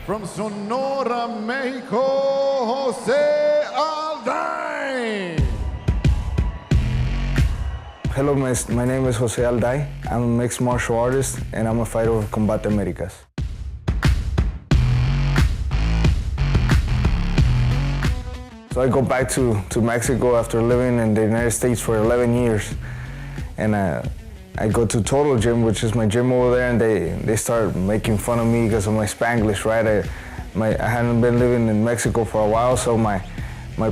From Sonora, Mexico, Jose Alday. Hello, my name is Jose Alday. I'm a mixed martial artist and I'm a fighter of Combate Americas. So I go back to Mexico after living in the United States for 11 years. And I go to Total Gym, which is my gym over there, and they start making fun of me because of my Spanglish, right? I hadn't been living in Mexico for a while, so my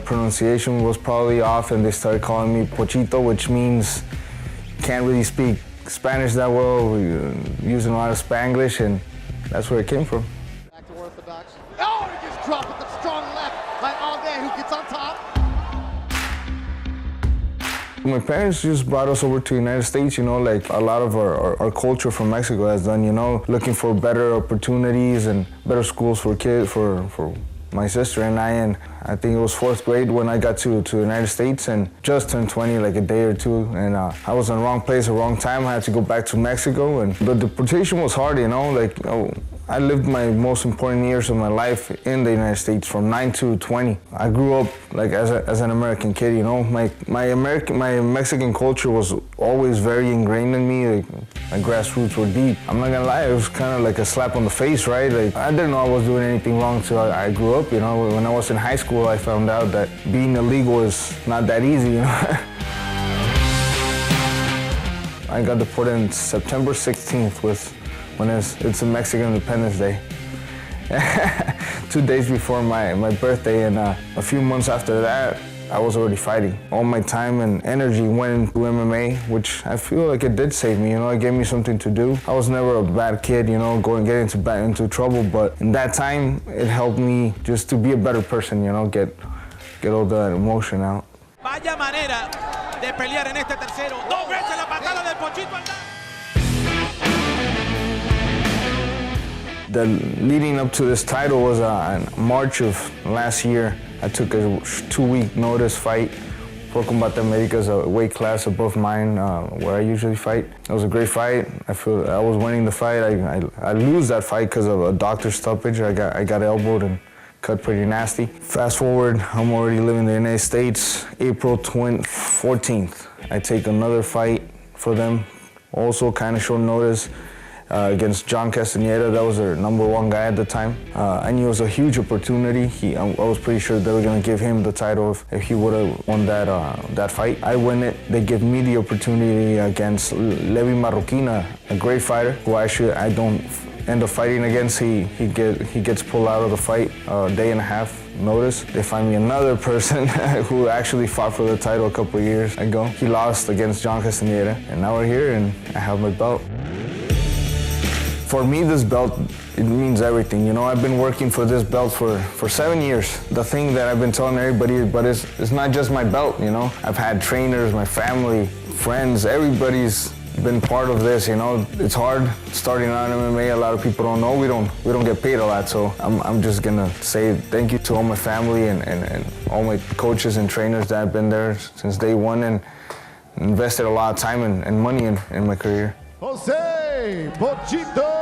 pronunciation was probably off, and they started calling me Pochito, which means can't really speak Spanish that well, using a lot of Spanglish, and that's where it came from. Back to orthodox. Oh, he just dropped with the strong left by Alday, who gets on top. My parents just brought us over to the United States, you know, like a lot of our culture from Mexico has done, you know, looking for better opportunities and better schools for kids, for my sister and I think it was 4th grade when I got to the United States and just turned 20 like a day or two, and I was in the wrong place at the wrong time. I had to go back to Mexico, and the deportation was hard, you know, like I lived my most important years of my life in the United States from 9 to 20. I grew up like as an American kid, you know. My Mexican culture was always very ingrained in me. Like, my grassroots were deep. I'm not gonna lie, it was kind of like a slap on the face, right? Like, I didn't know I was doing anything wrong until I grew up, you know. When I was in high school, I found out that being illegal is not that easy, you know. I got deported on September 16th when it's a Mexican Independence Day. 2 days before my birthday, and a few months after that, I was already fighting. All my time and energy went into MMA, which I feel like it did save me, you know, it gave me something to do. I was never a bad kid, you know, get into trouble, but in that time, it helped me just to be a better person, you know, get all that emotion out. Vaya manera de pelear en este tercero. 2 veces la patada del Pochito Alday. Leading up to this title was in March of last year. I took a 2-week notice fight for Combate Americas, a weight class above mine where I usually fight. It was a great fight. I feel I was winning the fight. I lose that fight because of a doctor's stoppage. I got elbowed and cut pretty nasty. Fast forward, I'm already living in the United States. April 14th, I take another fight for them. Also kind of short notice. Against John Castaneda, that was their #1 guy at the time. I knew it was a huge opportunity. I was pretty sure they were going to give him the title if he would have won that fight. I win it. They give me the opportunity against Levi Marroquina, a great fighter who I don't end up fighting against. He gets pulled out of the fight a day and a half notice. They find me another person who actually fought for the title a couple of years ago. He lost against John Castaneda, and now we're here and I have my belt. For me, this belt, it means everything. You know, I've been working for this belt for 7 years. The thing that I've been telling everybody, but it's not just my belt, you know. I've had trainers, my family, friends, everybody's been part of this, you know. It's hard starting out in MMA. A lot of people don't know. We don't get paid a lot, so I'm just gonna say thank you to all my family and all my coaches and trainers that have been there since day one and invested a lot of time and money in my career. Jose Pochito